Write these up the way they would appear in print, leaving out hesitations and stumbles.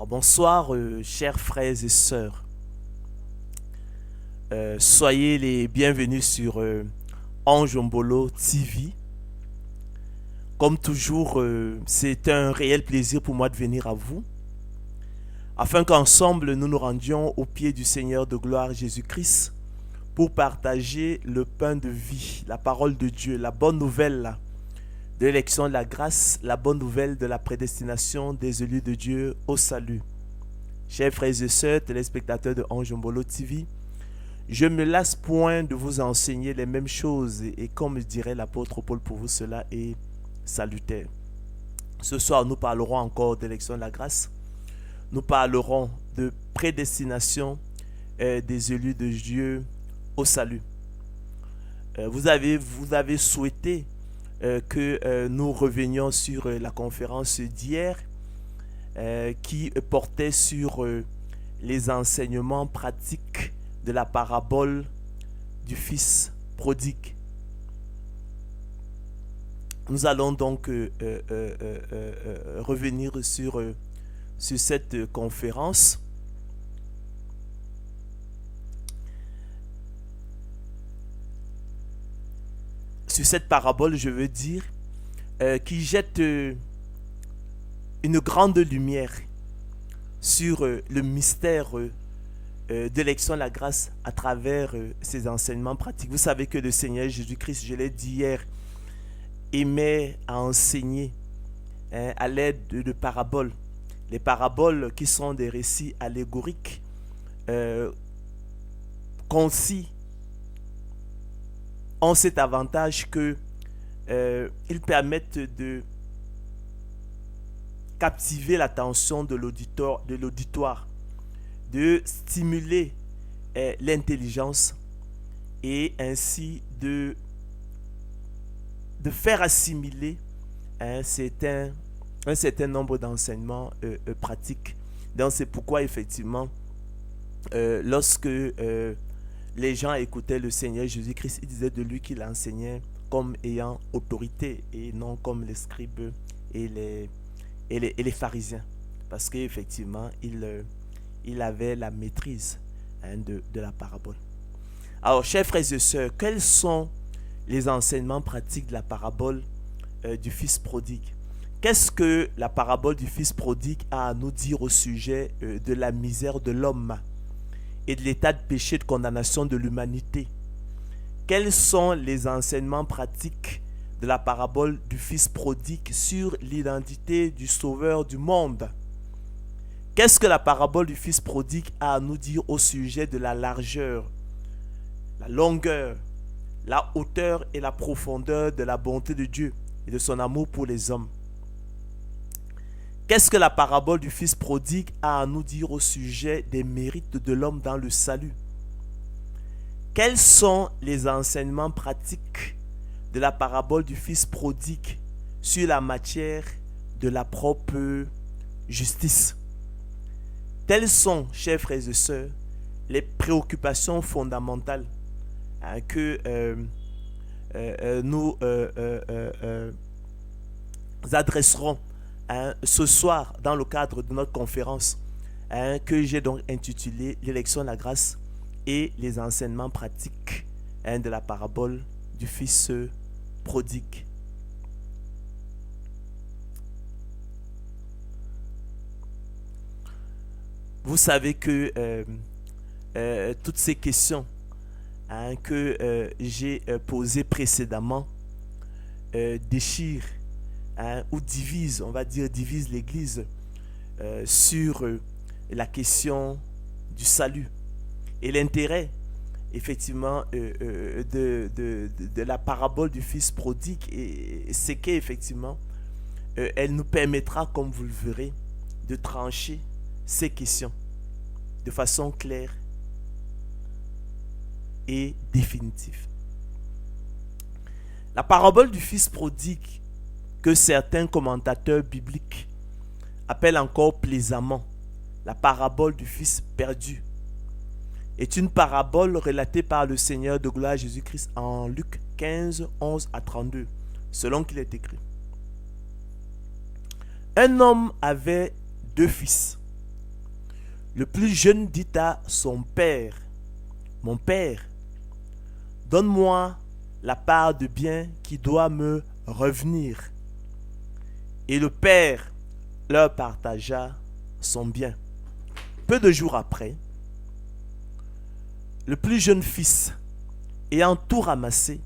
Alors bonsoir chers frères et sœurs. Soyez les bienvenus sur Anjombolo TV. Comme toujours, c'est un réel plaisir pour moi de venir à vous, afin qu'ensemble nous nous rendions au pied du Seigneur de gloire Jésus-Christ pour partager le pain de vie, la parole de Dieu, la bonne nouvelle de l'élection de la grâce, la bonne nouvelle de la prédestination des élus de Dieu au salut. Chers frères et sœurs, téléspectateurs de Anjombolo TV, je ne me lasse point de vous enseigner les mêmes choses et comme dirait l'apôtre Paul, pour vous cela est salutaire. Ce soir, nous parlerons encore d'élection de la grâce. Nous parlerons de prédestination des élus de Dieu au salut. Vous avez souhaité que nous revenions sur la conférence d'hier qui portait sur les enseignements pratiques de la parabole du fils prodigue. Nous allons donc revenir sur cette conférence. Sur cette parabole, je veux dire, qui jette une grande lumière sur le mystère de l'élection de la grâce à travers ses enseignements pratiques. Vous savez que le Seigneur Jésus-Christ, je l'ai dit hier, aimait à enseigner à l'aide de paraboles. Les paraboles qui sont des récits allégoriques, concis, ont cet avantage que ils permettent de captiver l'attention de l'auditoire, de stimuler l'intelligence et ainsi de faire assimiler un certain nombre d'enseignements pratiques. Donc c'est pourquoi effectivement, lorsque les gens écoutaient le Seigneur Jésus-Christ, ils disaient de lui qu'il enseignait comme ayant autorité et non comme les scribes et les pharisiens. Parce qu'effectivement, il avait la maîtrise de la parabole. Alors, chers frères et sœurs, quels sont les enseignements pratiques de la parabole du fils prodigue? Qu'est-ce que la parabole du fils prodigue a à nous dire au sujet de la misère de l'homme et de l'état de péché, de condamnation de l'humanité? Quels sont les enseignements pratiques de la parabole du fils prodigue sur l'identité du sauveur du monde? Qu'est-ce que la parabole du fils prodigue a à nous dire au sujet de la largeur, la longueur, la hauteur et la profondeur de la bonté de Dieu et de son amour pour les hommes? Qu'est-ce que la parabole du fils prodigue a à nous dire au sujet des mérites de l'homme dans le salut? Quels sont les enseignements pratiques de la parabole du fils prodigue sur la matière de la propre justice? Telles sont, chers frères et sœurs, les préoccupations fondamentales que nous adresserons ce soir dans le cadre de notre conférence que j'ai donc intitulée l'élection de la grâce et les enseignements pratiques de la parabole du fils prodigue. Vous savez que toutes ces questions que j'ai posées précédemment déchirent ou divisent, on va dire, divisent l'Église sur la question du salut. Et l'intérêt, effectivement, de la parabole du fils prodigue, c'est qu'effectivement, elle nous permettra, comme vous le verrez, de trancher ces questions de façon claire et définitive. La parabole du fils prodigue, que certains commentateurs bibliques appellent encore plaisamment la parabole du fils perdu, est une parabole relatée par le Seigneur de gloire Jésus-Christ en Luc 15, 11 à 32, selon qu'il est écrit. Un homme avait deux fils. Le plus jeune dit à son père, mon père, donne-moi la part de bien qui doit me revenir. Et le père leur partagea son bien. Peu de jours après, le plus jeune fils, ayant tout ramassé,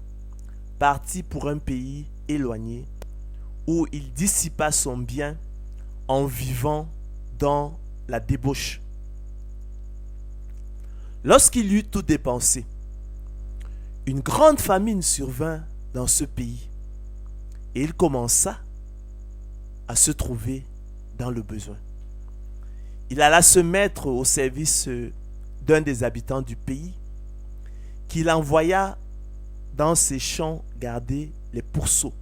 partit pour un pays éloigné où il dissipa son bien en vivant dans la débauche. Lorsqu'il eut tout dépensé, une grande famine survint dans ce pays et il commença à se trouver dans le besoin. Il alla se mettre au service d'un des habitants du pays qu'il envoya dans ses champs garder les pourceaux.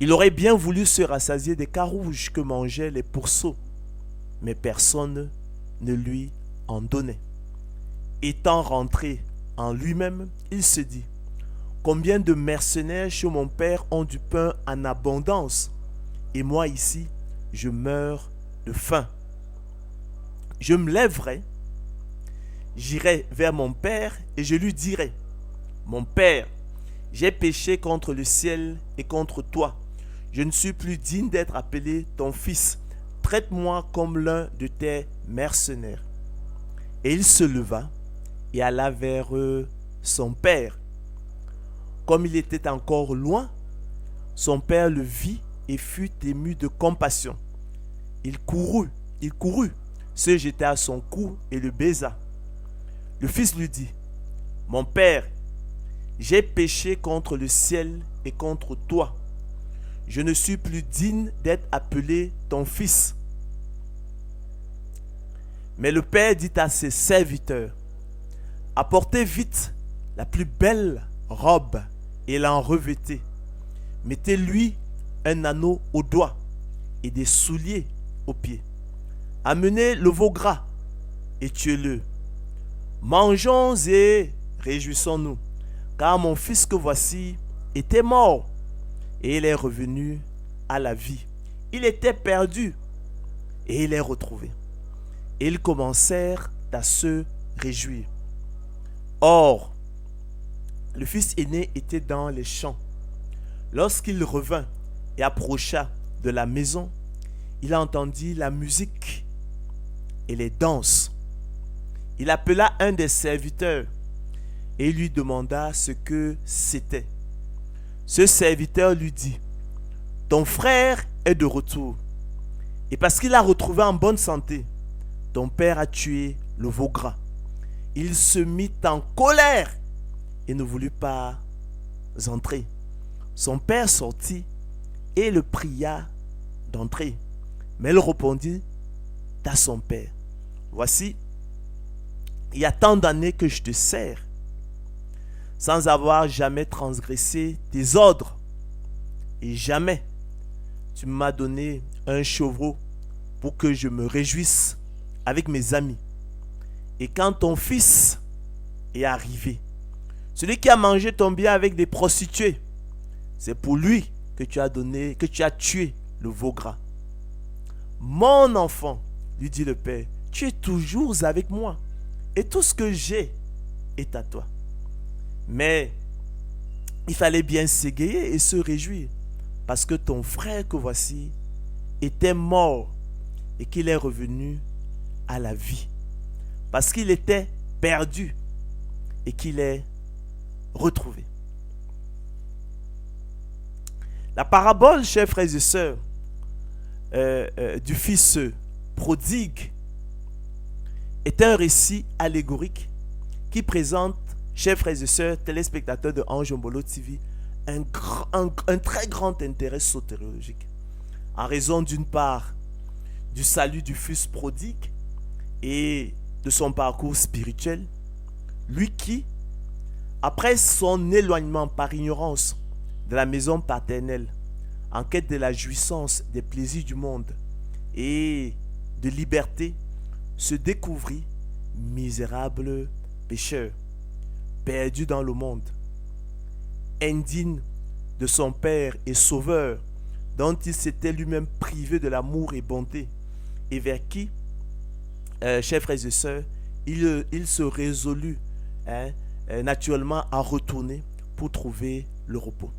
Il aurait bien voulu se rassasier des carouges que mangeaient les pourceaux, mais personne ne lui en donnait. Étant rentré en lui-même, il se dit, combien de mercenaires chez mon père ont du pain en abondance, et moi ici, je meurs de faim. Je me lèverai, j'irai vers mon père et je lui dirai, mon père, j'ai péché contre le ciel et contre toi. Je ne suis plus digne d'être appelé ton fils. Traite-moi comme l'un de tes mercenaires. Et il se leva et alla vers son père. Comme il était encore loin, son père le vit et fut ému de compassion. Il courut, se jeta à son cou et le baisa. Le fils lui dit, mon père, j'ai péché contre le ciel et contre toi. Je ne suis plus digne d'être appelé ton fils. Mais le père dit à ses serviteurs, apportez vite la plus belle robe et l'en revêtez. Mettez-lui un anneau au doigt et des souliers aux pieds. Amenez le veau gras et tuez-le. Mangeons et réjouissons-nous, car mon fils que voici était mort et il est revenu à la vie. Il était perdu et il est retrouvé. Et ils commencèrent à se réjouir. Or, le fils aîné était dans les champs. Lorsqu'il revint et approcha de la maison, il entendit la musique et les danses. Il appela un des serviteurs et lui demanda ce que c'était. Ce serviteur lui dit, ton frère est de retour. Et parce qu'il a retrouvé en bonne santé, ton père a tué le veau gras. Il se mit en colère et ne voulut pas entrer. Son père sortit et le pria d'entrer. Mais il répondit à son père, voici, il y a tant d'années que je te sers, sans avoir jamais transgressé tes ordres. Et jamais tu m'as donné un chevreau pour que je me réjouisse avec mes amis. Et quand ton fils est arrivé, celui qui a mangé ton bien avec des prostituées, c'est pour lui que tu as tué le veau gras. Mon enfant, lui dit le père, tu es toujours avec moi et tout ce que j'ai est à toi. Mais il fallait bien s'égayer et se réjouir parce que ton frère que voici était mort et qu'il est revenu à la vie. Parce qu'il était perdu et qu'il est retrouvé. La parabole, chers frères et sœurs, du fils prodigue est un récit allégorique qui présente, chers frères et sœurs, téléspectateurs de Ange Mbolo TV, un très grand intérêt sotériologique. En raison d'une part du salut du fils prodigue et de son parcours spirituel, lui qui, après son éloignement par ignorance de la maison paternelle, en quête de la jouissance des plaisirs du monde et de liberté, se découvrit misérable pécheur, perdu dans le monde, indigne de son Père et Sauveur, dont il s'était lui-même privé de l'amour et bonté, et vers qui chers frères et sœurs, il se résolut hein, naturellement à retourner pour trouver le repos.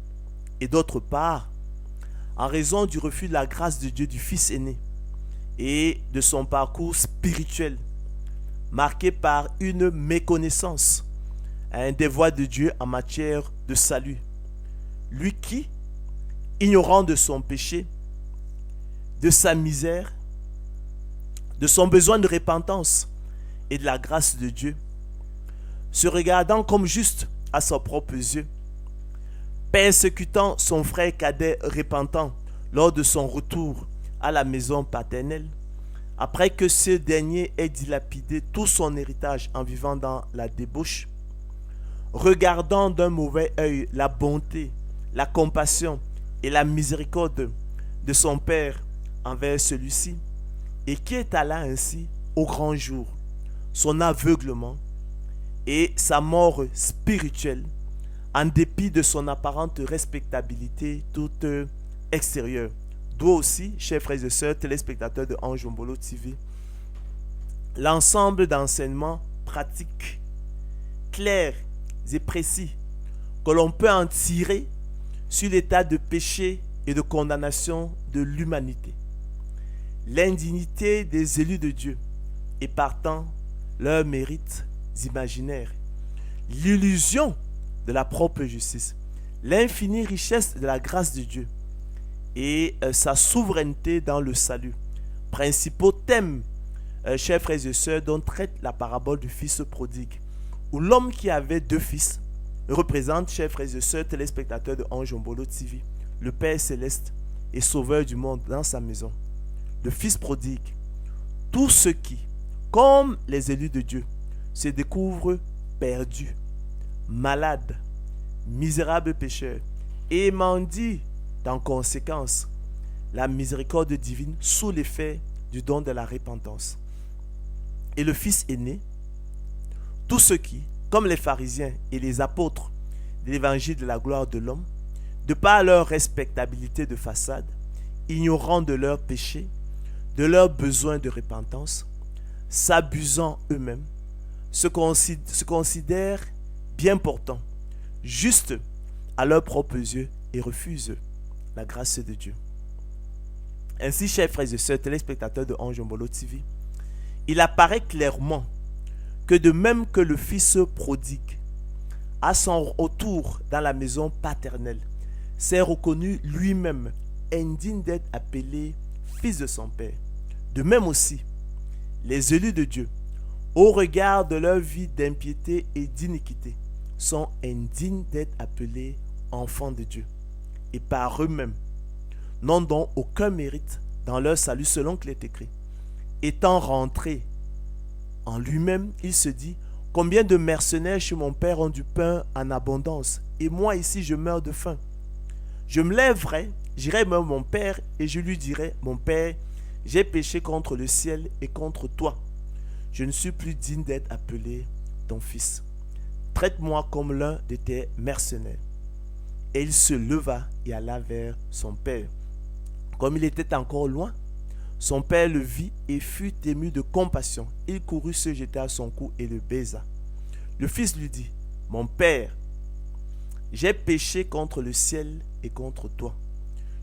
Et d'autre part, en raison du refus de la grâce de Dieu du fils aîné et de son parcours spirituel, marqué par une méconnaissance des voies de Dieu en matière de salut, lui qui, ignorant de son péché, de sa misère, de son besoin de repentance et de la grâce de Dieu, se regardant comme juste à ses propres yeux, persécutant son frère cadet repentant lors de son retour à la maison paternelle, après que ce dernier ait dilapidé tout son héritage en vivant dans la débauche, regardant d'un mauvais œil la bonté, la compassion et la miséricorde de son père envers celui-ci, et qui étala ainsi au grand jour son aveuglement et sa mort spirituelle, en dépit de son apparente respectabilité toute extérieure. D'où aussi, chers frères et sœurs, téléspectateurs de Ange Mbolo TV, l'ensemble d'enseignements pratiques, clairs et précis que l'on peut en tirer sur l'état de péché et de condamnation de l'humanité, l'indignité des élus de Dieu et partant leurs mérites imaginaires, l'illusion de la propre justice, l'infinie richesse de la grâce de Dieu et sa souveraineté dans le salut. Principaux thèmes, chers frères et sœurs, dont traite la parabole du fils prodigue, où l'homme qui avait deux fils représente, chers frères et sœurs, téléspectateurs de Ange Mbolo TV, le Père céleste et sauveur du monde dans sa maison. Le fils prodigue, tous ceux qui, comme les élus de Dieu, se découvrent perdus, malades, misérables pécheurs, et mendient en conséquence la miséricorde divine sous l'effet du don de la repentance. Et le fils aîné, tous ceux qui, comme les pharisiens et les apôtres de l'évangile de la gloire de l'homme, de par leur respectabilité de façade, ignorant de leurs péchés, de leurs besoins de repentance, s'abusant eux-mêmes, se considèrent bien portants, justes à leurs propres yeux et refusent la grâce de Dieu. Ainsi, chers frères et sœurs, téléspectateurs de Ange Mbolo TV, il apparaît clairement que de même que le fils prodigue, à son retour dans la maison paternelle, s'est reconnu lui-même indigne d'être appelé fils de son père, de même aussi, les élus de Dieu, au regard de leur vie d'impiété et d'iniquité, sont indignes d'être appelés enfants de Dieu. Et par eux-mêmes, n'ont donc aucun mérite dans leur salut selon qu'il est écrit. Étant rentré en lui-même, il se dit, combien de mercenaires chez mon père ont du pain en abondance, et moi ici je meurs de faim. Je me lèverai, j'irai vers mon père, et je lui dirai, mon père, j'ai péché contre le ciel et contre toi. Je ne suis plus digne d'être appelé ton fils. Traite-moi comme l'un de tes mercenaires. Et il se leva et alla vers son père. Comme il était encore loin, son père le vit et fut ému de compassion. Il courut se jeter à son cou et le baisa. Le fils lui dit, mon père, j'ai péché contre le ciel et contre toi.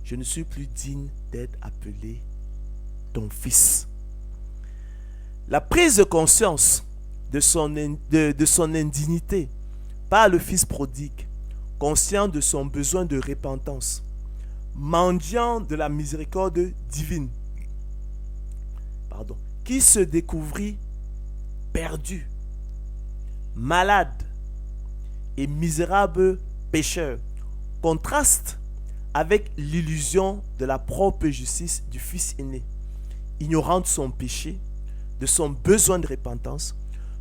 Je ne suis plus digne d'être appelé ton fils. La prise de conscience de son indignité par le fils prodigue, conscient de son besoin de repentance, mendiant de la miséricorde divine, qui se découvrit perdu, malade et misérable pécheur, contraste avec l'illusion de la propre justice du fils aîné, ignorant de son péché, de son besoin de repentance,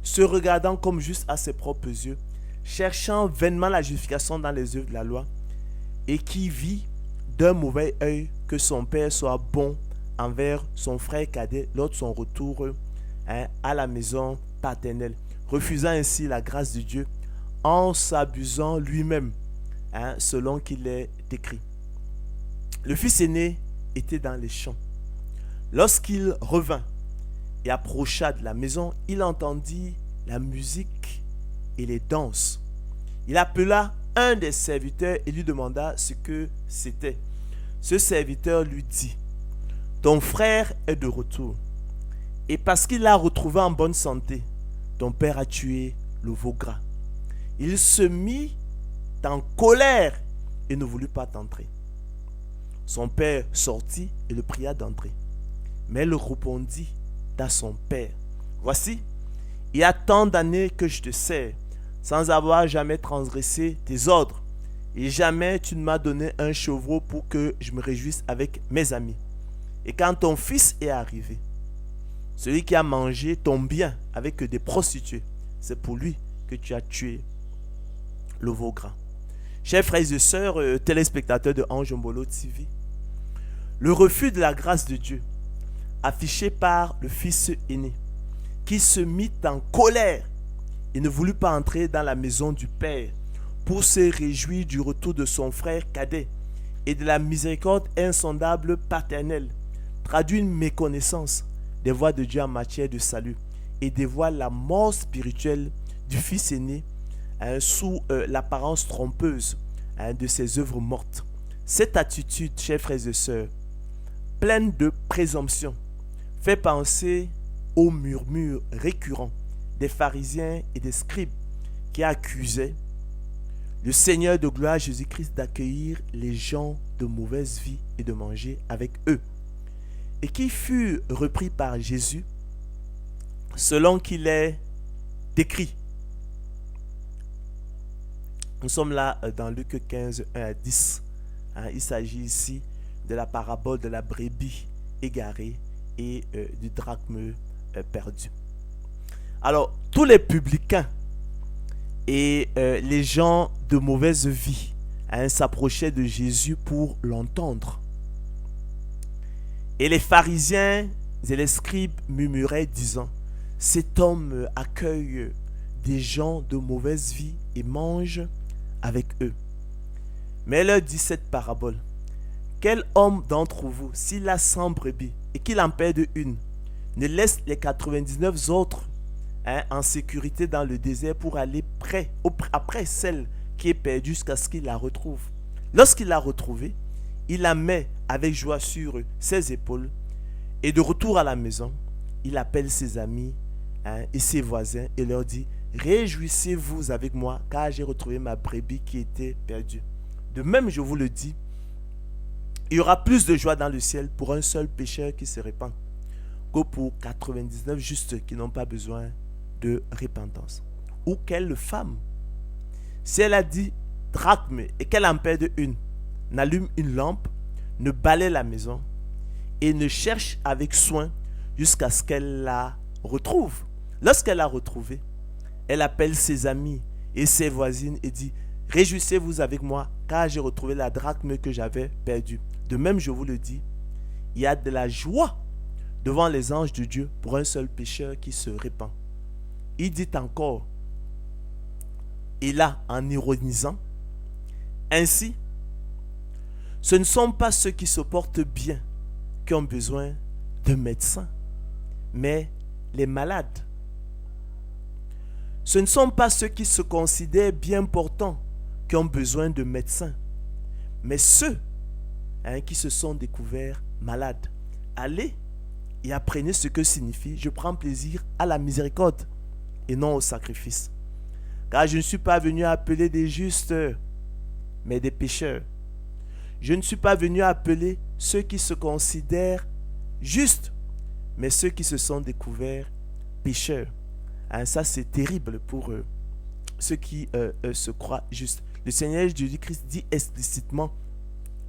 se regardant comme juste à ses propres yeux, cherchant vainement la justification dans les œuvres de la loi, et qui vit d'un mauvais œil que son père soit bon envers son frère cadet lors de son retour à la maison paternelle, refusant ainsi la grâce de Dieu en s'abusant lui-même, selon qu'il est écrit. Le fils aîné était dans les champs. Lorsqu'il revint, et approcha de la maison, il entendit la musique et les danses. Il appela un des serviteurs et lui demanda ce que c'était. Ce serviteur lui dit, « Ton frère est de retour, et parce qu'il l'a retrouvé en bonne santé, ton père a tué le veau gras. » Il se mit en colère et ne voulut pas entrer. Son père sortit et le pria d'entrer. Mais il répondit à son père, « Voici, il y a tant d'années que je te sers, sans avoir jamais transgressé tes ordres, et jamais tu ne m'as donné un chevreau pour que je me réjouisse avec mes amis. Et quand ton fils est arrivé, celui qui a mangé ton bien avec des prostituées, c'est pour lui que tu as tué le veau gras. » Chers frères et sœurs, téléspectateurs de Anjombolo TV, le refus de la grâce de Dieu, affiché par le fils aîné, qui se mit en colère et ne voulut pas entrer dans la maison du Père pour se réjouir du retour de son frère cadet et de la miséricorde insondable paternelle, traduit une méconnaissance des voies de Dieu en matière de salut et dévoile la mort spirituelle du fils aîné sous l'apparence trompeuse de ses œuvres mortes. Cette attitude, chers frères et sœurs, pleine de présomption, fait penser aux murmures récurrents des pharisiens et des scribes qui accusaient le Seigneur de gloire Jésus-Christ d'accueillir les gens de mauvaise vie et de manger avec eux, et qui furent repris par Jésus selon qu'il est décrit. Nous sommes là dans Luc 15, 1 à 10. Il s'agit ici de la parabole de la brebis égarée et du drachme perdu. Alors, tous les publicains et les gens de mauvaise vie s'approchaient de Jésus pour l'entendre. Et les pharisiens et les scribes murmuraient, disant, « Cet homme accueille des gens de mauvaise vie et mange avec eux. » Mais elle leur dit cette parabole. « Quel homme d'entre vous, s'il a 100 brebis et qu'il en perde une, ne laisse les 99 autres en sécurité dans le désert pour aller après celle qui est perdue jusqu'à ce qu'il la retrouve. Lorsqu'il l'a retrouvée, il la met avec joie sur ses épaules et de retour à la maison, il appelle ses amis et ses voisins et leur dit, « Réjouissez-vous avec moi car j'ai retrouvé ma brebis qui était perdue. » De même, je vous le dis, il y aura plus de joie dans le ciel pour un seul pécheur qui se répand que pour 99 justes qui n'ont pas besoin de repentance. Ou quelle femme, si elle a dit drachme et qu'elle en perd une, n'allume une lampe, ne balaie la maison et ne cherche avec soin jusqu'à ce qu'elle la retrouve. Lorsqu'elle l'a retrouvée, elle appelle ses amis et ses voisines et dit, « Réjouissez-vous avec moi car j'ai retrouvé la drachme que j'avais perdue. » De même, je vous le dis, il y a de la joie devant les anges de Dieu pour un seul pécheur qui se répand. Il dit encore, et là en ironisant, « Ainsi, ce ne sont pas ceux qui se portent bien qui ont besoin de médecins, mais les malades. Ce ne sont pas ceux qui se considèrent bien portants qui ont besoin de médecins, mais ceux qui se sont découverts malades. Allez et apprenez ce que signifie « Je prends plaisir à la miséricorde et non au sacrifice. Car je ne suis pas venu appeler des justes, mais des pécheurs. Je ne suis pas venu appeler ceux qui se considèrent justes, mais ceux qui se sont découverts pécheurs. » Ça, c'est terrible pour ceux qui se croient justes. Le Seigneur Jésus-Christ dit explicitement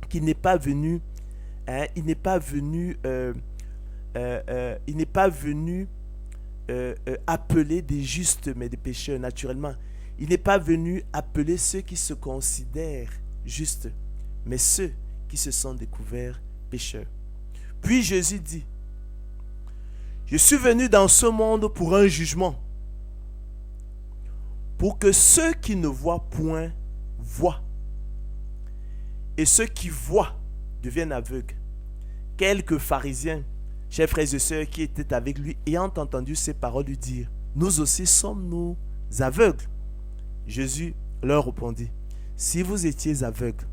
qu'il n'est pas venu, appeler des justes, mais des pécheurs, naturellement. Il n'est pas venu appeler ceux qui se considèrent justes, mais ceux qui se sont découverts pécheurs. Puis Jésus dit, « Je suis venu dans ce monde pour un jugement, pour que ceux qui ne voient point voient, et ceux qui voient deviennent aveugles. » Quelques pharisiens Chers frères et sœurs qui étaient avec lui, ayant entendu ces paroles lui dire, nous aussi sommes-nous aveugles? Jésus leur répondit, si vous étiez aveugles,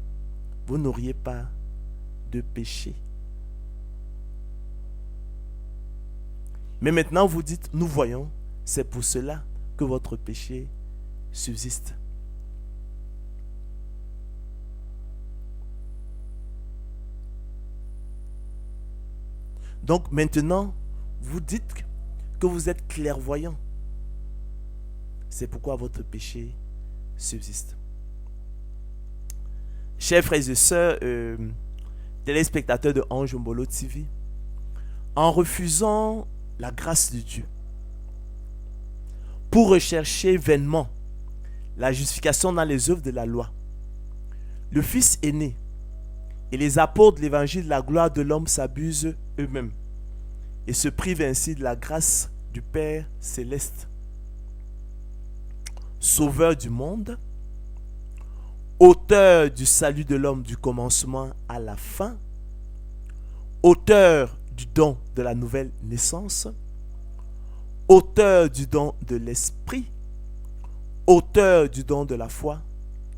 vous n'auriez pas de péché. Mais maintenant vous dites, nous voyons, c'est pour cela que votre péché subsiste. Donc maintenant, vous dites que vous êtes clairvoyant. C'est pourquoi votre péché subsiste. Chers frères et sœurs, téléspectateurs de Ange Mbolo TV, en refusant la grâce de Dieu, pour rechercher vainement la justification dans les œuvres de la loi, le Fils aîné et les apôtres de l'évangile de la gloire de l'homme s'abusent eux-mêmes et se privent ainsi de la grâce du Père céleste. Sauveur du monde, auteur du salut de l'homme du commencement à la fin, auteur du don de la nouvelle naissance, auteur du don de l'esprit, auteur du don de la foi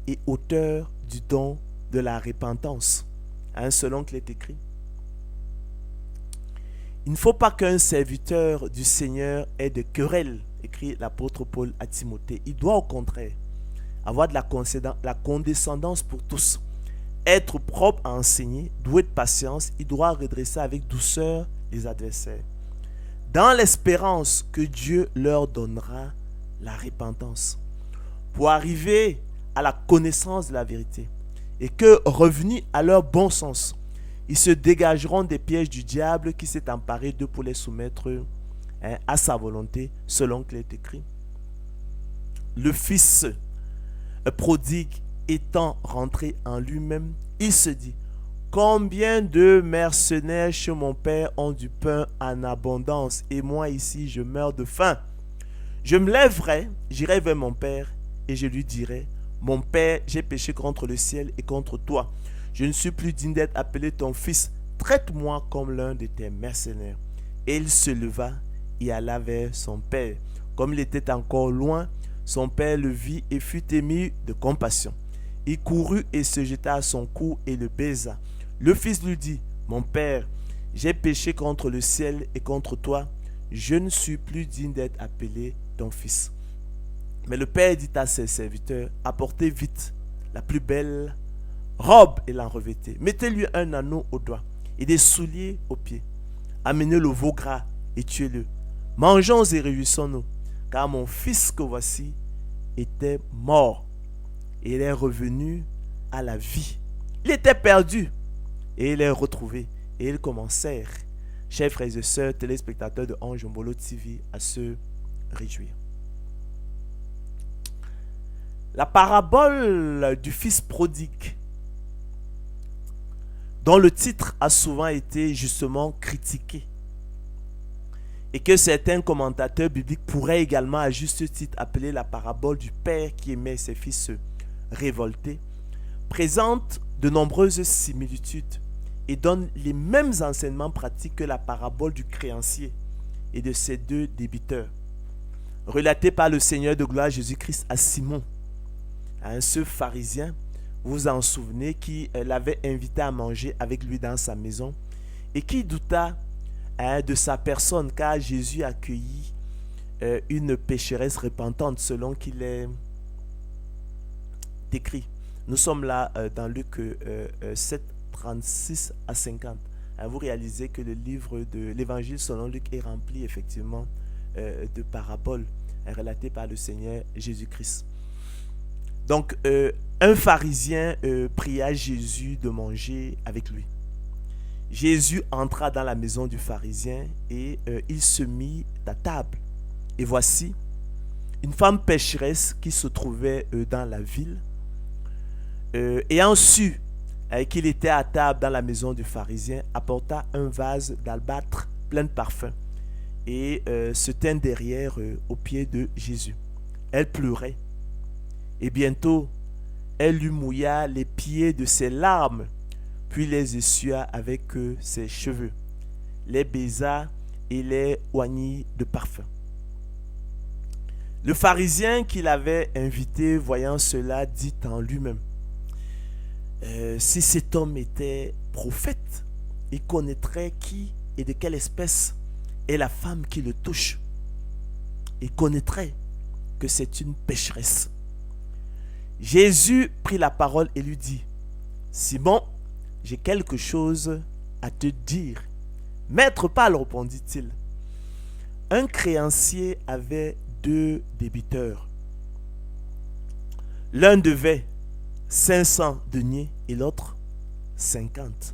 et auteur du don de la repentance. Selon qu'il est écrit. Il ne faut pas qu'un serviteur du Seigneur ait de querelles, écrit l'apôtre Paul à Timothée. Il doit au contraire avoir de la condescendance pour tous, être propre à enseigner, doué de patience. Il doit redresser avec douceur les adversaires, dans l'espérance que Dieu leur donnera la repentance, pour arriver à la connaissance de la vérité, et que, revenus à leur bon sens, ils se dégageront des pièges du diable qui s'est emparé d'eux pour les soumettre à sa volonté, selon qu'il est écrit. Le fils prodigue étant rentré en lui-même, il se dit, combien de mercenaires chez mon père ont du pain en abondance, et moi ici je meurs de faim. Je me lèverai, j'irai vers mon père, et je lui dirai, mon père, j'ai péché contre le ciel et contre toi. Je ne suis plus digne d'être appelé ton fils. Traite-moi comme l'un de tes mercenaires. Et il se leva et alla vers son père. Comme il était encore loin, son père le vit et fut ému de compassion. Il courut et se jeta à son cou et le baisa. Le fils lui dit, mon père, j'ai péché contre le ciel et contre toi. Je ne suis plus digne d'être appelé ton fils. Mais le père dit à ses serviteurs, apportez vite la plus belle robe et l'en revêtez. Mettez-lui un anneau au doigt et des souliers aux pieds. Amenez le veau gras et tuez-le. Mangeons et réjouissons-nous, car mon fils que voici était mort et il est revenu à la vie. Il était perdu et il est retrouvé. Et ils commencèrent, chers frères et sœurs, téléspectateurs de Ange Mbolo TV, à se réjouir. La parabole du fils prodigue, dont le titre a souvent été justement critiqué, et que certains commentateurs bibliques pourraient également à juste titre appeler la parabole du père qui aimait ses fils révoltés, présente de nombreuses similitudes et donne les mêmes enseignements pratiques que la parabole du créancier et de ses deux débiteurs, relatée par le Seigneur de gloire Jésus-Christ à Simon, ce pharisien, vous vous en souvenez, qui l'avait invité à manger avec lui dans sa maison et qui douta de sa personne, car Jésus accueillit une pécheresse repentante, selon qu'il est écrit. Nous sommes là dans Luc 7, 36 à 50. Vous réalisez que le livre de l'évangile selon Luc est rempli effectivement de paraboles relatées par le Seigneur Jésus-Christ. Donc, un pharisien pria Jésus de manger avec lui. Jésus entra dans la maison du pharisien et il se mit à table. Et voici, une femme pécheresse qui se trouvait dans la ville, ayant su qu'il était à table dans la maison du pharisien, apporta un vase d'albâtre plein de parfums et se tint derrière aux pieds de Jésus. Elle pleurait. Et bientôt, elle lui mouilla les pieds de ses larmes, puis les essuya avec ses cheveux. les baisa et les oignit de parfum. Le pharisien qui l'avait invité, voyant cela, dit en lui-même, si cet homme était prophète, il connaîtrait qui et de quelle espèce est la femme qui le touche. Il connaîtrait que c'est une pécheresse. Jésus prit la parole et lui dit, Simon, j'ai quelque chose à te dire. Maître, parle, répondit-il. Un créancier avait 2 débiteurs. L'un devait 500 deniers et l'autre 50.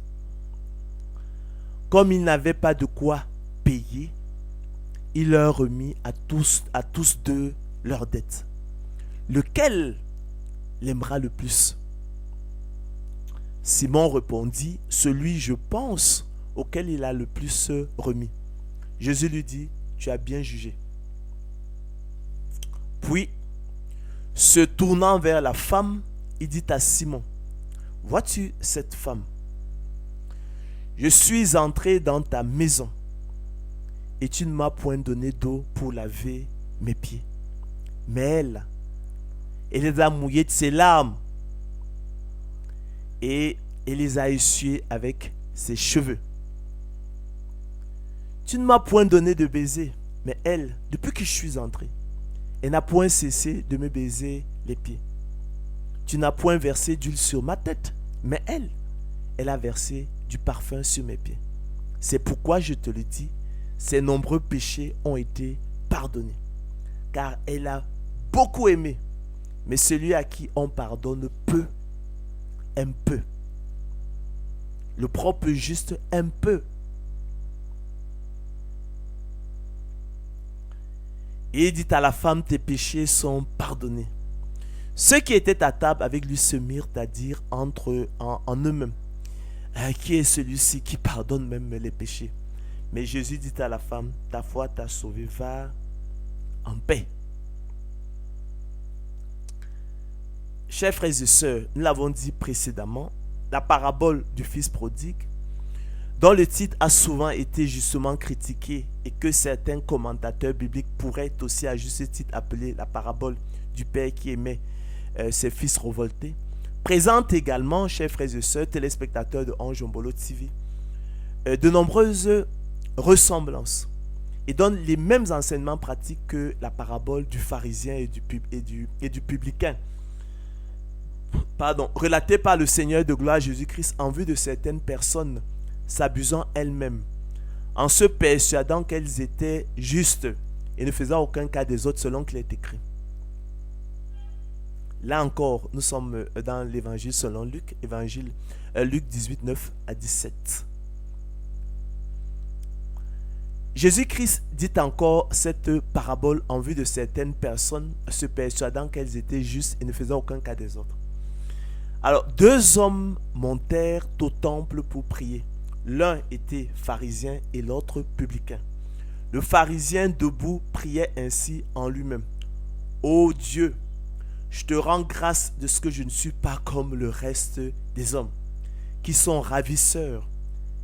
Comme il n'avait pas de quoi payer, il leur remit à tous 2 leurs dettes. Lequel l'aimera le plus? Simon répondit, celui, je pense, auquel il a le plus remis. Jésus lui dit, tu as bien jugé. Puis, se tournant vers la femme, il dit à Simon, vois-tu cette femme? Je suis entré dans ta maison et tu ne m'as point donné d'eau pour laver mes pieds. Mais elle les a mouillés de ses larmes et elle les a essuyés avec ses cheveux. Tu ne m'as point donné de baiser, mais elle, depuis que je suis entré, elle n'a point cessé de me baiser les pieds. Tu n'as point versé d'huile sur ma tête, mais elle a versé du parfum sur mes pieds. C'est pourquoi je te le dis, ses nombreux péchés ont été pardonnés, car elle a beaucoup aimé, mais celui à qui on pardonne peu, aime peu. Le propre juste aime peu. Et il dit à la femme, tes péchés sont pardonnés. Ceux qui étaient à table avec lui se mirent à dire en eux-mêmes, qui est celui-ci qui pardonne même les péchés? Mais Jésus dit à la femme, ta foi t'a sauvée, va en paix. Chers frères et sœurs, nous l'avons dit précédemment, la parabole du fils prodigue, dont le titre a souvent été justement critiqué et que certains commentateurs bibliques pourraient aussi à juste titre appeler la parabole du père qui aimait ses fils révoltés, présente également, chers frères et sœurs, téléspectateurs de Ange Mbolo TV, de nombreuses ressemblances et donne les mêmes enseignements pratiques que la parabole du pharisien et du publicain, relatée par le Seigneur de gloire Jésus-Christ en vue de certaines personnes s'abusant elles-mêmes, en se persuadant qu'elles étaient justes et ne faisant aucun cas des autres selon qu'il est écrit. Là encore, nous sommes dans l'évangile selon Luc, Luc 18, 9 à 17. Jésus-Christ dit encore cette parabole en vue de certaines personnes se persuadant qu'elles étaient justes et ne faisant aucun cas des autres. Alors, 2 hommes montèrent au temple pour prier. L'un était pharisien et l'autre publicain. Le pharisien debout priait ainsi en lui-même. Ô Dieu, je te rends grâce de ce que je ne suis pas comme le reste des hommes, qui sont ravisseurs,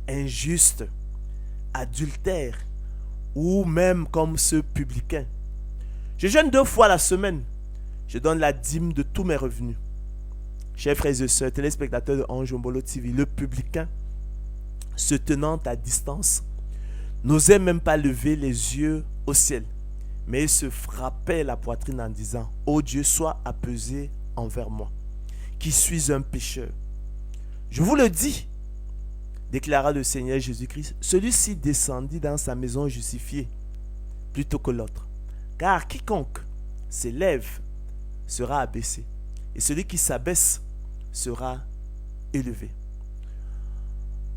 injustes, adultères, ou même comme ce publicain. Je jeûne 2 fois la semaine. Je donne la dîme de tous mes revenus. Chers frères et sœurs, téléspectateurs de Ange Mbolo TV, le publicain, se tenant à distance, n'osait même pas lever les yeux au ciel, mais il se frappait la poitrine en disant, ô Dieu, sois apaisé envers moi, qui suis un pécheur. Je vous le dis, déclara le Seigneur Jésus-Christ, celui-ci descendit dans sa maison justifié plutôt que l'autre. Car quiconque s'élève sera abaissé, et celui qui s'abaisse sera élevé.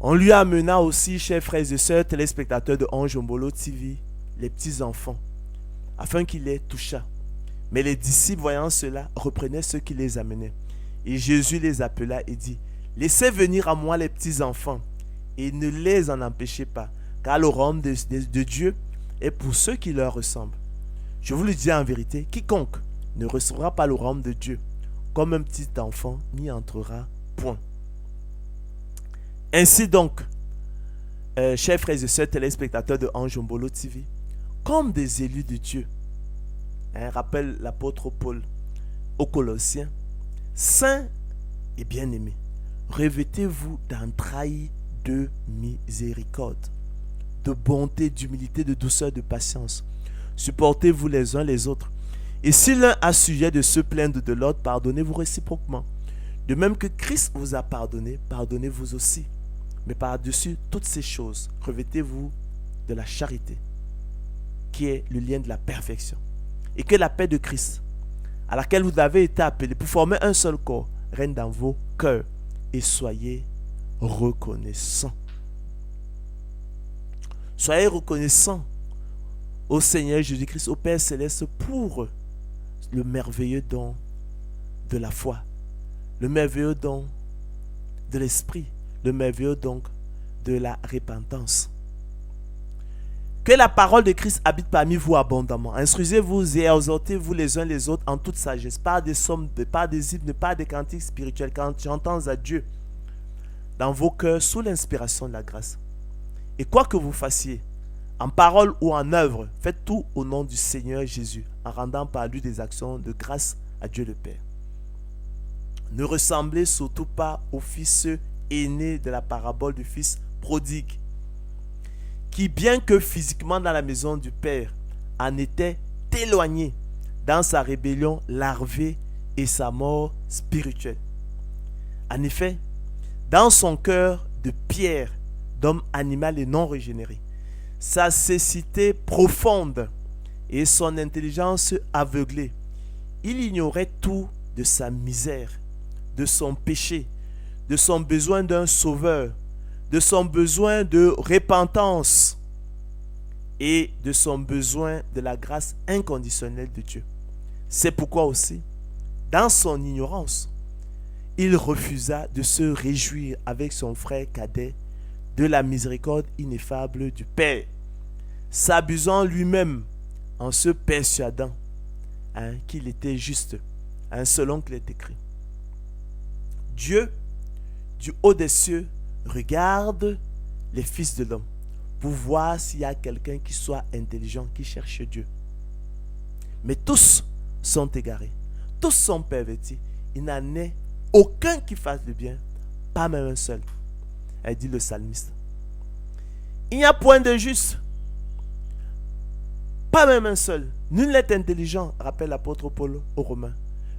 On lui amena aussi, chers frères et sœurs, téléspectateurs de Ange Mbolo TV, les petits enfants, afin qu'il les touchât. Mais les disciples, voyant cela, reprenaient ceux qui les amenaient. Et Jésus les appela et dit, laissez venir à moi les petits enfants, et ne les en empêchez pas, car le royaume de Dieu est pour ceux qui leur ressemblent. Je vous le dis en vérité, quiconque ne recevra pas le royaume de Dieu comme un petit enfant, n'y entrera point. Ainsi donc, chers frères et sœurs téléspectateurs de Anjombolo TV, comme des élus de Dieu, rappelle l'apôtre Paul aux Colossiens, saints et bien-aimés, revêtez-vous d'entrailles de miséricorde, de bonté, d'humilité, de douceur, de patience. Supportez-vous les uns les autres. Et si l'un a sujet de se plaindre de l'autre, pardonnez-vous réciproquement. De même que Christ vous a pardonné, pardonnez-vous aussi. Mais par-dessus toutes ces choses, revêtez-vous de la charité, qui est le lien de la perfection. Et que la paix de Christ, à laquelle vous avez été appelés pour former un seul corps, règne dans vos cœurs. Et soyez reconnaissants. Soyez reconnaissants au Seigneur Jésus-Christ, au Père Céleste, pour le merveilleux don de la foi, le merveilleux don de l'Esprit, le merveilleux don de la repentance. Que la parole de Christ habite parmi vous abondamment. Instruisez-vous et exhortez-vous les uns les autres en toute sagesse, par des psaumes, par des hymnes, par des cantiques spirituels, quand j'entends à Dieu dans vos cœurs sous l'inspiration de la grâce. Et quoi que vous fassiez, en parole ou en œuvre, faites tout au nom du Seigneur Jésus, en rendant par lui des actions de grâce à Dieu le Père. Ne ressemblez surtout pas au fils aîné de la parabole du fils prodigue, qui, bien que physiquement dans la maison du Père, en était éloigné dans sa rébellion larvée et sa mort spirituelle. En effet, dans son cœur de pierre, d'homme animal et non régénéré, sa cécité profonde et son intelligence aveuglée, il ignorait tout de sa misère, de son péché, de son besoin d'un sauveur, de son besoin de repentance et de son besoin de la grâce inconditionnelle de Dieu. C'est pourquoi aussi, dans son ignorance, il refusa de se réjouir avec son frère cadet de la miséricorde ineffable du Père, s'abusant lui-même en se persuadant qu'il était juste, selon qu'il est écrit. Dieu, du haut des cieux, regarde les fils de l'homme pour voir s'il y a quelqu'un qui soit intelligent, qui cherche Dieu. Mais tous sont égarés, tous sont pervertis. Il n'en est aucun qui fasse le bien, pas même un seul. Elle dit le psalmiste. Il n'y a point de juste, pas même un seul. Nul n'est intelligent, rappelle l'apôtre Paul aux Romains.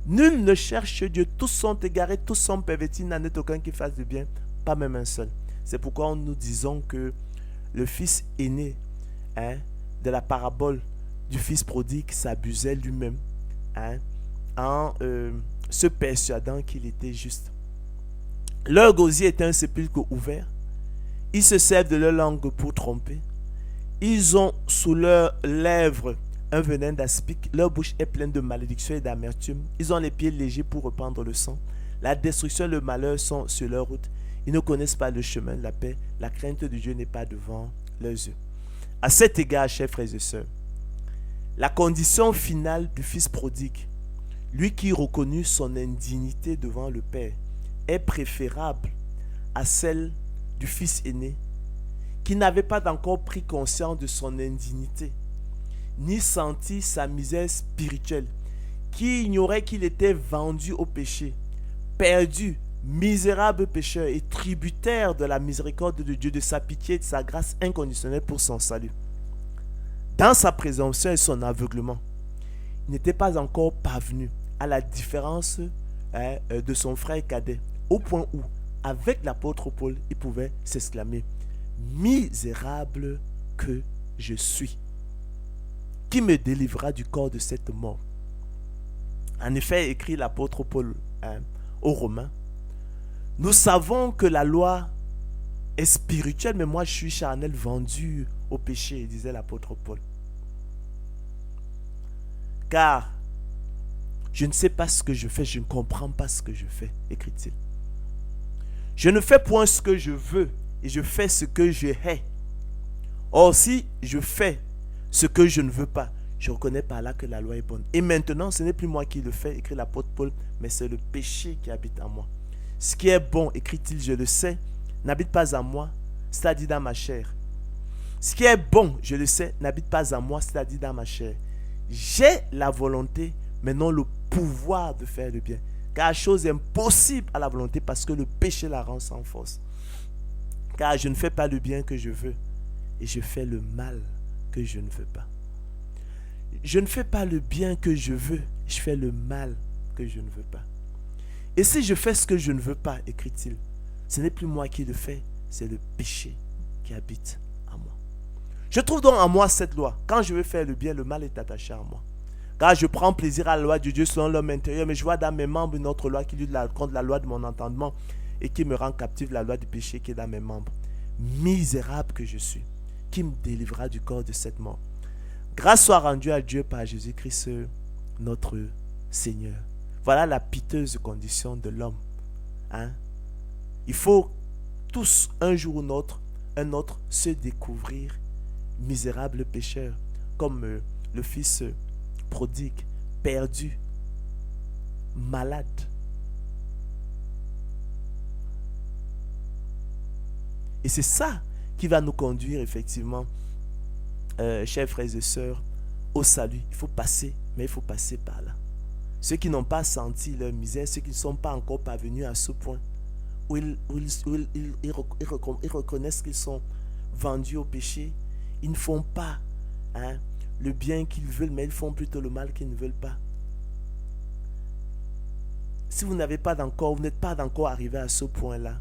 Nul ne cherche Dieu, tous sont égarés, tous sont pervertis, il n'en est aucun qui fasse le bien, pas même un seul. C'est pourquoi nous disons que le fils aîné de la parabole du fils prodigue s'abusait lui-même en se persuadant qu'il était juste. Leur gosier était un sépulcre ouvert. Ils se servent de leur langue pour tromper. Ils ont sous leurs lèvres un venin d'aspic. Leur bouche est pleine de malédiction et d'amertume. Ils ont les pieds légers pour répandre le sang. La destruction et le malheur sont sur leur route. Ils ne connaissent pas le chemin de la paix. La crainte de Dieu n'est pas devant leurs yeux. À cet égard, chers frères et sœurs, la condition finale du fils prodigue, lui qui reconnut son indignité devant le Père, est préférable à celle du fils aîné qui n'avait pas encore pris conscience de son indignité, ni senti sa misère spirituelle, qui ignorait qu'il était vendu au péché, perdu, misérable pécheur et tributaire de la miséricorde de Dieu, de sa pitié et de sa grâce inconditionnelle pour son salut. Dans sa présomption et son aveuglement, il n'était pas encore parvenu à la différence de son frère cadet, au point où, avec l'apôtre Paul, il pouvait s'exclamer « Misérable que je suis, qui me délivrera du corps de cette mort ?» En effet, écrit l'apôtre Paul aux Romains, nous savons que la loi est spirituelle, mais moi je suis charnel, vendu au péché, disait l'apôtre Paul. Car je ne sais pas ce que je fais, je ne comprends pas ce que je fais, écrit-il. Je ne fais point ce que je veux et je fais ce que je hais. Or, si je fais ce que je ne veux pas, je reconnais par là que la loi est bonne. Et maintenant, ce n'est plus moi qui le fais, écrit l'apôtre Paul, mais c'est le péché qui habite en moi. Ce qui est bon, écrit-il, je le sais, n'habite pas en moi, c'est-à-dire dans ma chair. Ce qui est bon, je le sais, n'habite pas en moi, c'est-à-dire dans ma chair. J'ai la volonté, mais non le pouvoir de faire le bien. Car la chose est impossible à la volonté parce que le péché la rend sans force. Car je ne fais pas le bien que je veux et je fais le mal que je ne veux pas. Je ne fais pas le bien que je veux, je fais le mal que je ne veux pas. Et si je fais ce que je ne veux pas, écrit-il, ce n'est plus moi qui le fais, c'est le péché qui habite en moi. Je trouve donc en moi cette loi. Quand je veux faire le bien, le mal est attaché à moi. Car je prends plaisir à la loi de Dieu selon l'homme intérieur, mais je vois dans mes membres une autre loi qui lutte contre la loi de mon entendement et qui me rend captif de la loi du péché qui est dans mes membres. Misérable que je suis, qui me délivrera du corps de cette mort. Grâce soit rendue à Dieu par Jésus-Christ, notre Seigneur. Voilà la piteuse condition de l'homme. Il faut tous, un jour ou un autre, se découvrir misérable pécheur, comme le fils prodigue, perdu, malade. Et c'est ça qui va nous conduire effectivement, chers frères et sœurs, au salut. Il faut passer, mais il faut passer par là. Ceux qui n'ont pas senti leur misère, ceux qui ne sont pas encore parvenus à ce point, où ils reconnaissent qu'ils sont vendus au péché, ils ne font pas le bien qu'ils veulent, mais ils font plutôt le mal qu'ils ne veulent pas. Si vous n'êtes pas encore arrivé à ce point-là,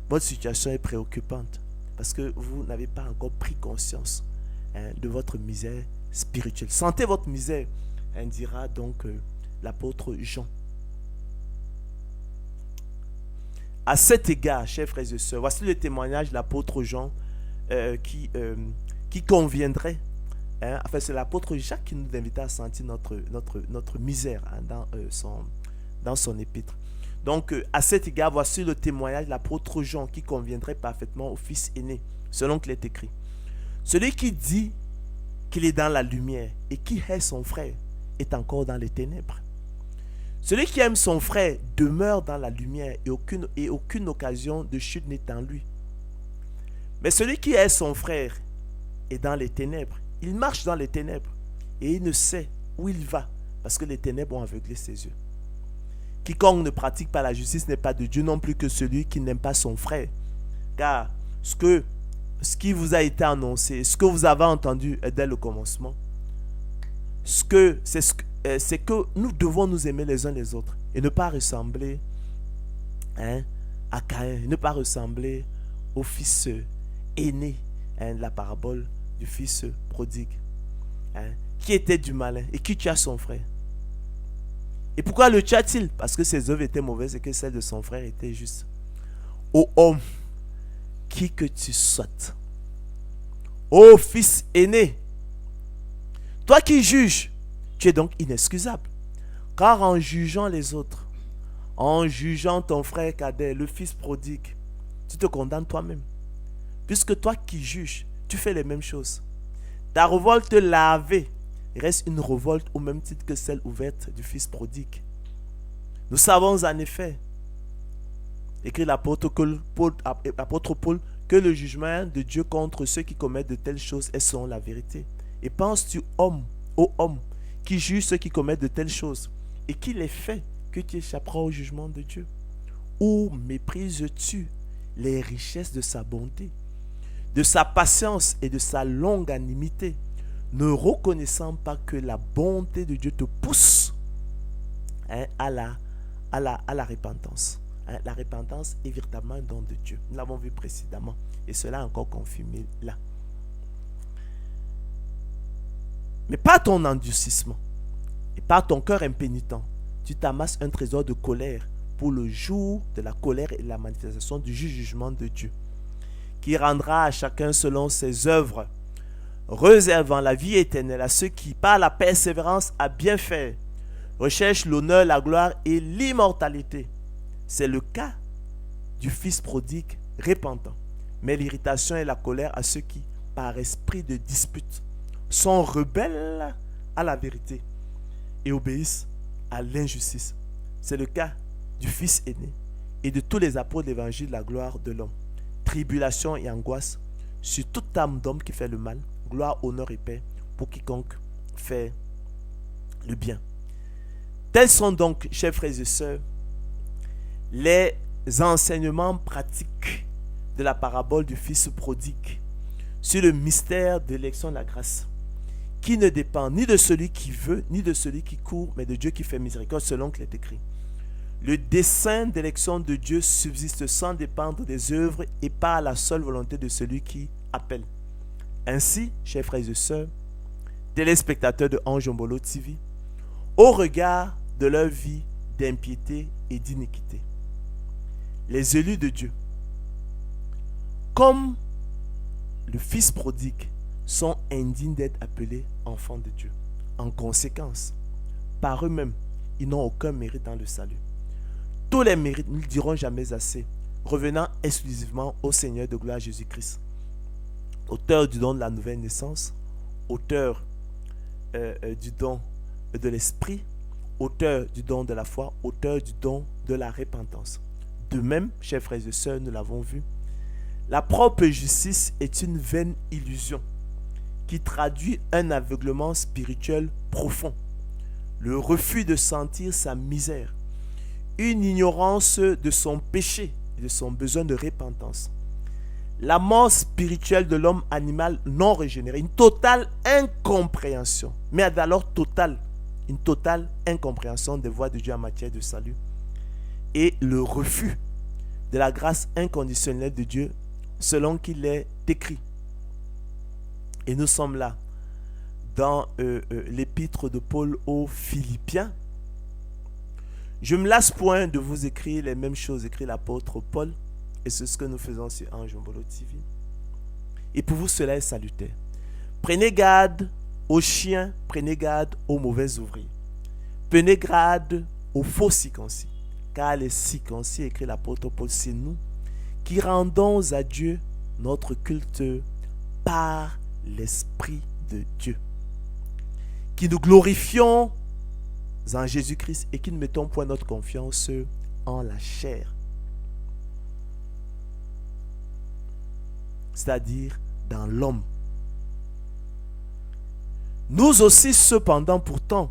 votre situation est préoccupante parce que vous n'avez pas encore pris conscience de votre misère spirituelle. Sentez votre misère, dira donc l'apôtre Jean. À cet égard, chers frères et sœurs, voici le témoignage de l'apôtre Jean qui conviendrait. Enfin, c'est l'apôtre Jacques qui nous invite à sentir notre misère dans son épître. Donc, à cet égard, voici le témoignage de l'apôtre Jean qui conviendrait parfaitement au fils aîné, selon qu'il est écrit. Celui qui dit qu'il est dans la lumière et qui hait son frère est encore dans les ténèbres. Celui qui aime son frère demeure dans la lumière et aucune occasion de chute n'est en lui. Mais celui qui hait son frère est dans les ténèbres. Il marche dans les ténèbres et il ne sait où il va parce que les ténèbres ont aveuglé ses yeux. Quiconque ne pratique pas la justice n'est pas de Dieu non plus que celui qui n'aime pas son frère. Car ce qui vous a été annoncé, ce que vous avez entendu dès le commencement, c'est que nous devons nous aimer les uns les autres et ne pas ressembler à Caïn, ne pas ressembler au fils aîné, la parabole du fils prodigue, qui était du malin et qui tua son frère. Et pourquoi le tua-t-il? Parce que ses œuvres étaient mauvaises et que celles de son frère étaient justes. Ô homme, qui que tu sois, ô fils aîné, toi qui juges, tu es donc inexcusable. Car en jugeant les autres, en jugeant ton frère cadet, le fils prodigue, tu te condamnes toi-même. Puisque toi qui juges, tu fais les mêmes choses. Ta révolte lavée reste une révolte au même titre que celle ouverte du fils prodigue. Nous savons en effet, écrit l'apôtre Paul, que le jugement de Dieu contre ceux qui commettent de telles choses est selon la vérité. Et penses-tu, ô homme, qui juge ceux qui commettent de telles choses et qui les fait, que tu échapperas au jugement de Dieu? Ou méprises-tu les richesses de sa bonté, de sa patience et de sa longanimité, ne reconnaissant pas que la bonté de Dieu te pousse à la repentance. La repentance est véritablement un don de Dieu. Nous l'avons vu précédemment et cela est encore confirmé là. Mais par ton endurcissement et par ton cœur impénitent, tu t'amasses un trésor de colère pour le jour de la colère et de la manifestation du jugement de Dieu, qui rendra à chacun selon ses œuvres, réservant la vie éternelle à ceux qui, par la persévérance à bien faire, recherchent l'honneur, la gloire et l'immortalité. C'est le cas du fils prodigue repentant, mais l'irritation et la colère à ceux qui, par esprit de dispute, sont rebelles à la vérité et obéissent à l'injustice. C'est le cas du fils aîné et de tous les apôtres de l'évangile de la gloire de l'homme. tribulation et angoisse sur toute âme d'homme qui fait le mal, gloire, honneur et paix pour quiconque fait le bien. Tels sont donc, chers frères et sœurs, les enseignements pratiques de la parabole du Fils prodigue sur le mystère de l'élection de la grâce, qui ne dépend ni de celui qui veut, ni de celui qui court, mais de Dieu qui fait miséricorde, selon qu'il est écrit. Le dessein d'élection de Dieu subsiste sans dépendre des œuvres et par la seule volonté de celui qui appelle. Ainsi, chers frères et sœurs, téléspectateurs de Anjombolo TV, au regard de leur vie d'impiété et d'iniquité, les élus de Dieu, comme le Fils prodigue, sont indignes d'être appelés enfants de Dieu. En conséquence, par eux-mêmes, ils n'ont aucun mérite dans le salut. Tous les mérites ne le diront jamais assez, revenant exclusivement au Seigneur de gloire Jésus-Christ, auteur du don de la nouvelle naissance, auteur du don de l'esprit, auteur du don de la foi, auteur du don de la repentance. De même, chers frères et sœurs, nous l'avons vu, la propre justice est une vaine illusion qui traduit un aveuglement spirituel profond, le refus de sentir sa misère, une ignorance de son péché et de son besoin de repentance, la mort spirituelle de l'homme animal non régénéré, une totale incompréhension, mais alors une totale incompréhension des voies de Dieu en matière de salut, et le refus de la grâce inconditionnelle de Dieu selon qu'il est écrit. Et nous sommes là dans l'épître de Paul aux Philippiens. Je me lasse point de vous écrire les mêmes choses, écrit l'apôtre Paul, et c'est ce que nous faisons sur Anjombolo TV. Et pour vous, cela est salutaire. Prenez garde aux chiens, prenez garde aux mauvais ouvriers. Prenez garde aux faux circoncis, car les circoncis, écrit l'apôtre Paul, c'est nous qui rendons à Dieu notre culte par l'Esprit de Dieu, qui nous glorifions en Jésus-Christ et qui ne mettons point notre confiance en la chair, c'est-à-dire dans l'homme. Nous aussi cependant, pourtant,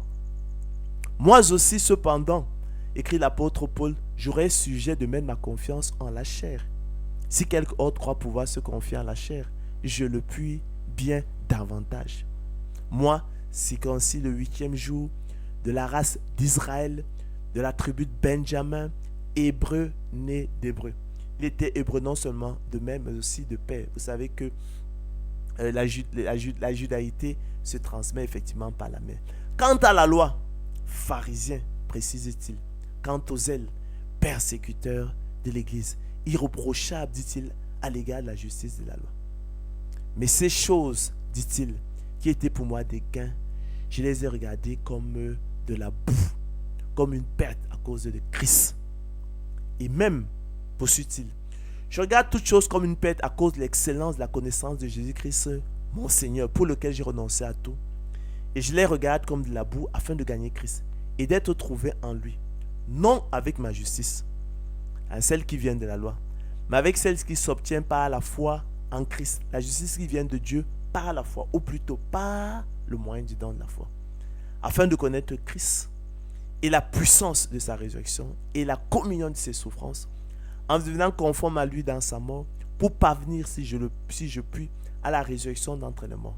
moi aussi cependant, écrit l'apôtre Paul, j'aurais sujet de mettre ma confiance en la chair. Si quelque autre croit pouvoir se confier en la chair, je le puis bien davantage. Moi, circoncis le 8e jour, de la race d'Israël, de la tribu de Benjamin, hébreu né d'hébreu. Il était hébreu non seulement de mère, mais aussi de père. Vous savez que la judaïté se transmet effectivement par la mère. Quant à la loi, pharisien, précise-t-il. Quant aux zèles, persécuteur de l'Église, irréprochable, dit-il, à l'égard de la justice de la loi. Mais ces choses, dit-il, qui étaient pour moi des gains, je les ai regardées comme de la boue, comme une perte à cause de Christ. Et même, poursuit-il, je regarde toutes choses comme une perte à cause de l'excellence de la connaissance de Jésus-Christ, mon Seigneur, pour lequel j'ai renoncé à tout. Et je les regarde comme de la boue afin de gagner Christ et d'être trouvé en lui, non avec ma justice, celle qui vient de la loi, mais avec celle qui s'obtient par la foi en Christ, la justice qui vient de Dieu par la foi, ou plutôt par le moyen du don de la foi, afin de connaître Christ et la puissance de sa résurrection et la communion de ses souffrances, en devenant conforme à lui dans sa mort, pour parvenir, si je puis, à la résurrection d'entre les morts.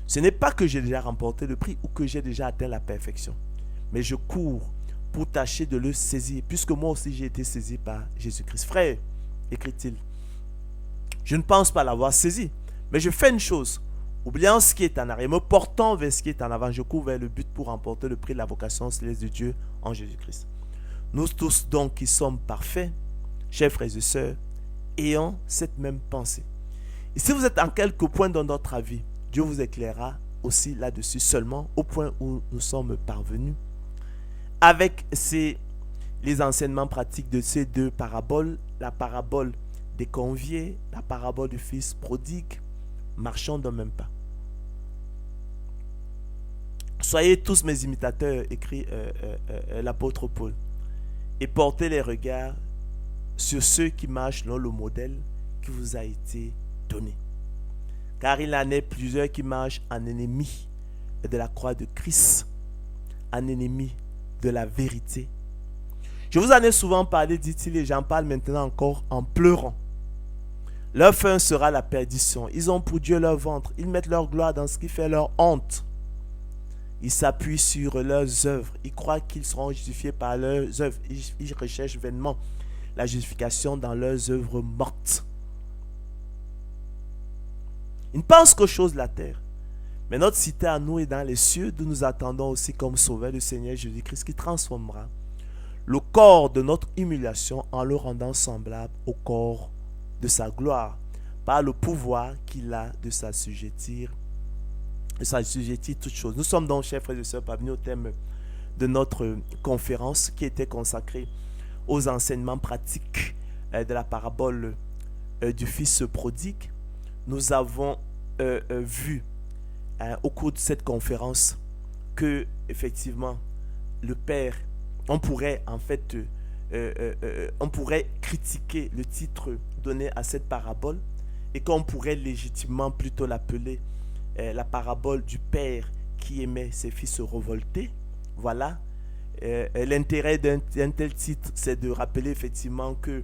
Ce n'est pas que j'ai déjà remporté le prix ou que j'ai déjà atteint la perfection, mais je cours pour tâcher de le saisir, puisque moi aussi j'ai été saisi par Jésus-Christ. Frère, écrit-il, je ne pense pas l'avoir saisi, mais je fais une chose, oubliant ce qui est en arrière, me portant vers ce qui est en avant, je cours vers le but pour remporter le prix de la vocation céleste de Dieu en Jésus-Christ. Nous tous donc qui sommes parfaits, chers frères et sœurs, ayons cette même pensée. Et si vous êtes en quelque point dans notre vie, Dieu vous éclairera aussi là-dessus, seulement au point où nous sommes parvenus avec les enseignements pratiques de ces deux paraboles, la parabole des conviés, la parabole du fils prodigue, marchons d'un même pas. Soyez tous mes imitateurs, écrit l'apôtre Paul, et portez les regards sur ceux qui marchent selon le modèle qui vous a été donné. Car il en est plusieurs qui marchent en ennemis de la croix de Christ, en ennemis de la vérité. Je vous en ai souvent parlé, dit-il, et j'en parle maintenant encore en pleurant. Leur fin sera la perdition. Ils ont pour Dieu leur ventre. Ils mettent leur gloire dans ce qui fait leur honte. Ils s'appuient sur leurs œuvres. Ils croient qu'ils seront justifiés par leurs œuvres. Ils recherchent vainement la justification dans leurs œuvres mortes. Ils ne pensent qu'aux choses de la terre. Mais notre cité à nous est dans les cieux, d'où nous attendons aussi comme sauveur le Seigneur Jésus-Christ qui transformera le corps de notre humiliation en le rendant semblable au corps de sa gloire, par le pouvoir qu'il a de s'assujettir toutes choses. Nous sommes donc, chers frères et sœurs, parvenus au thème de notre conférence qui était consacrée aux enseignements pratiques de la parabole du fils prodigue. Nous avons vu au cours de cette conférence que effectivement le Père, on pourrait en fait on pourrait critiquer le titre donné à cette parabole et qu'on pourrait légitimement plutôt l'appeler la parabole du Père qui aimait ses fils révoltés. Voilà. L'intérêt d'un tel titre, c'est de rappeler effectivement que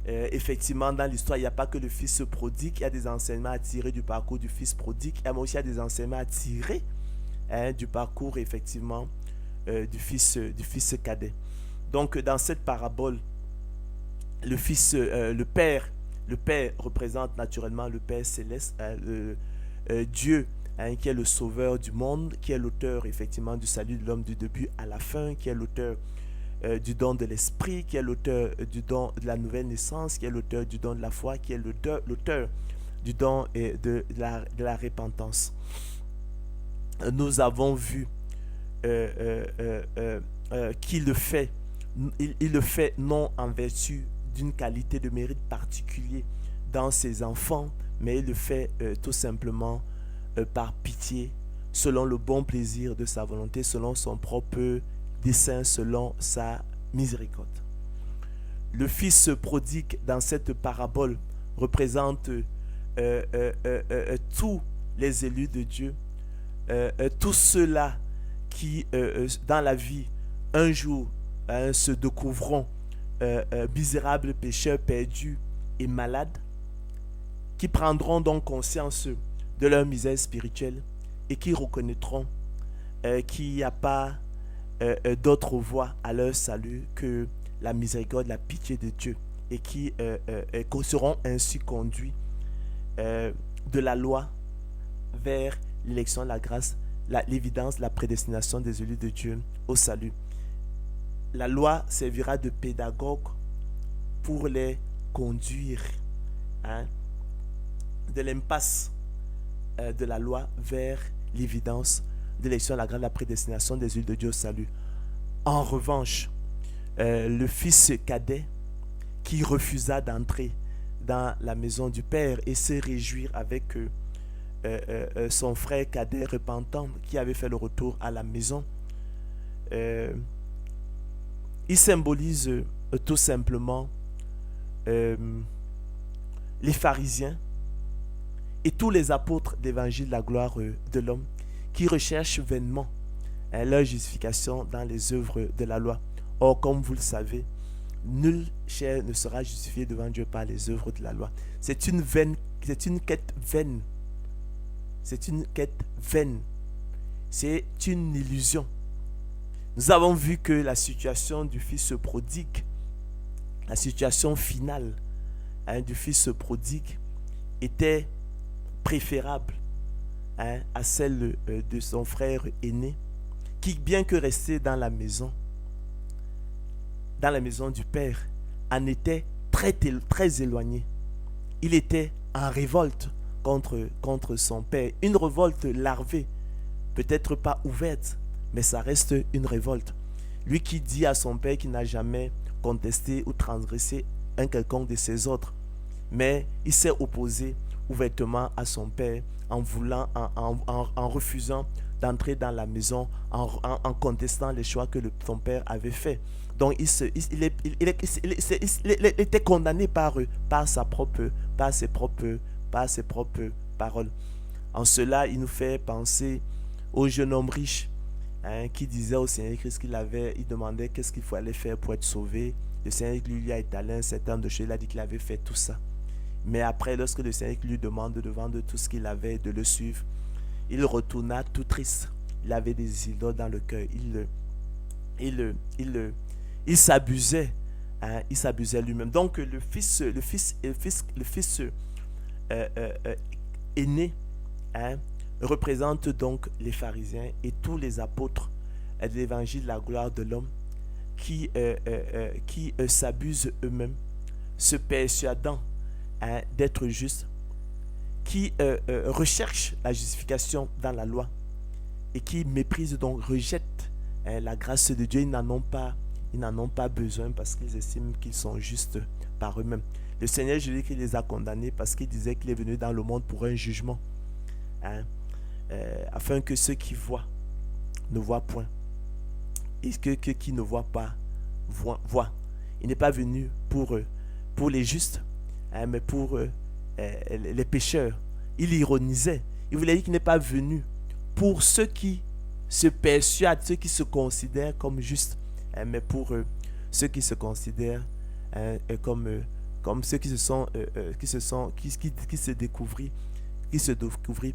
effectivement dans l'histoire, il n'y a pas que le fils prodigue, il y a des enseignements à tirer du parcours du fils prodigue, mais aussi il y a des enseignements à tirer du parcours effectivement du fils cadet. Donc dans cette parabole, le Père représente naturellement le Père céleste, Dieu, qui est le sauveur du monde, qui est l'auteur effectivement du salut de l'homme du début à la fin, qui est l'auteur du don de l'esprit, qui est l'auteur du don de la nouvelle naissance, qui est l'auteur du don de la foi, qui est l'auteur du don de la repentance. Nous avons vu qu'il le fait, il le fait non en vertu d'une qualité de mérite particulier dans ses enfants, mais il le fait tout simplement par pitié, selon le bon plaisir de sa volonté, selon son propre dessein, selon sa miséricorde. Le fils prodigue dans cette parabole représente tous les élus de Dieu, tous ceux-là qui dans la vie un jour se découvriront misérables pécheurs perdus et malades, qui prendront donc conscience de leur misère spirituelle et qui reconnaîtront qu'il n'y a pas d'autre voie à leur salut que la miséricorde, la pitié de Dieu, et qui seront ainsi conduits de la loi vers l'élection, la grâce, l'évidence, la prédestination des élus de Dieu au salut. La loi servira de pédagogue pour les conduire de l'impasse de la loi vers l'évidence de l'élection, la grâce, la prédestination des élus de Dieu au salut. En revanche, le fils cadet qui refusa d'entrer dans la maison du Père et se réjouir avec son frère cadet repentant qui avait fait le retour à la maison, il symbolise tout simplement les pharisiens et tous les apôtres d'évangile de la gloire de l'homme qui recherchent vainement leur justification dans les œuvres de la loi. Or, comme vous le savez, nul chair ne sera justifié devant Dieu par les œuvres de la loi. C'est une quête vaine. C'est une quête vaine. C'est une illusion. Nous avons vu que la situation du fils prodigue, la situation finale du fils prodigue était préférable à celle de son frère aîné, qui, bien que resté dans la maison du Père, en était très éloigné. Il était en révolte contre son Père. Une révolte larvée, peut-être pas ouverte, mais ça reste une révolte. Lui qui dit à son Père qu'il n'a jamais contesté ou transgressé un quelconque de ses ordres, mais il s'est opposé ouvertement à son père en refusant d'entrer dans la maison, en contestant les choix que son père avait fait. Donc il était condamné par ses propres paroles. En cela, il nous fait penser au jeune homme riche, qui disait au Seigneur Christ il demandait qu'est-ce qu'il fallait faire pour être sauvé. Le Seigneur lui a étalé un certain nombre de choses, il a dit qu'il avait fait tout ça. Mais après, lorsque le Seigneur lui demande de vendre tout ce qu'il avait, de le suivre, il retourna tout triste. Il avait des idoles dans le cœur. Il s'abusait. Il s'abusait lui-même. Donc le fils aîné, représente donc les pharisiens et tous les apôtres de l'évangile de la gloire de l'homme qui s'abusent eux-mêmes, se persuadant d'être justes, qui recherchent la justification dans la loi et qui méprisent, donc rejettent la grâce de Dieu. Ils n'en ont pas besoin parce qu'ils estiment qu'ils sont justes par eux-mêmes. Le Seigneur Jésus qui les a condamnés parce qu'il disait qu'il est venu dans le monde pour un jugement, afin que ceux qui voient ne voient point et que qui ne voient pas voient. Il n'est pas venu pour les justes, mais pour les pécheurs. Il ironisait. Il voulait dire qu'il n'est pas venu pour ceux qui se persuadent, ceux qui se considèrent comme justes, mais pour ceux qui se considèrent comme ceux qui se découvrirent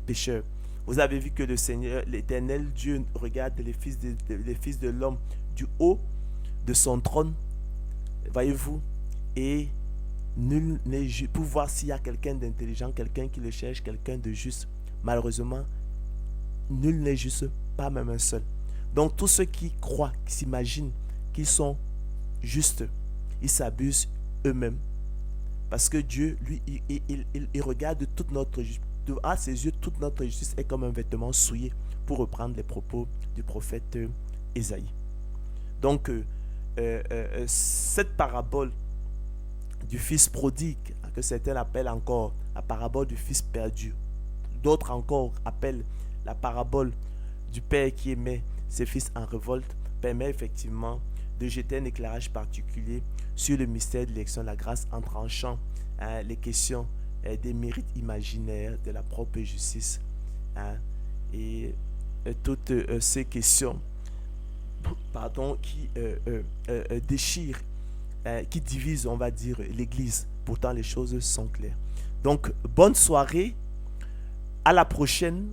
pécheurs. Vous avez vu que le Seigneur, l'Éternel Dieu, regarde les fils de l'homme du haut de son trône, voyez-vous, et nul n'est juste pour voir s'il y a quelqu'un d'intelligent, quelqu'un qui le cherche, quelqu'un de juste. Malheureusement, nul n'est juste, pas même un seul. Donc tous ceux qui croient, qui s'imaginent qu'ils sont justes, ils s'abusent eux-mêmes. Parce que Dieu, lui, il regarde toute notre justice. À ses yeux, toute notre justice est comme un vêtement souillé, pour reprendre les propos du prophète Ésaïe. Donc, cette parabole du fils prodigue, que certains appellent encore la parabole du fils perdu, d'autres encore appellent la parabole du père qui aimait ses fils en révolte, permet effectivement de jeter un éclairage particulier sur le mystère de l'élection de la grâce en tranchant les questions des mérites imaginaires, de la propre justice, et toutes ces questions qui déchirent, qui divisent, on va dire, l'Église. Pourtant, les choses sont claires. Donc, bonne soirée. À la prochaine.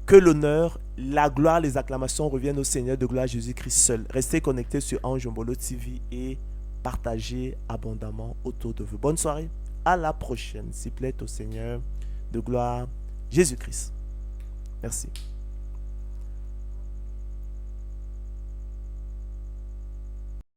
Que l'honneur, la gloire, les acclamations reviennent au Seigneur de gloire Jésus-Christ seul. Restez connectés sur Ange Mbolo TV et partagez abondamment autour de vous. Bonne soirée. À la prochaine. S'il plaît au Seigneur de gloire Jésus-Christ. Merci.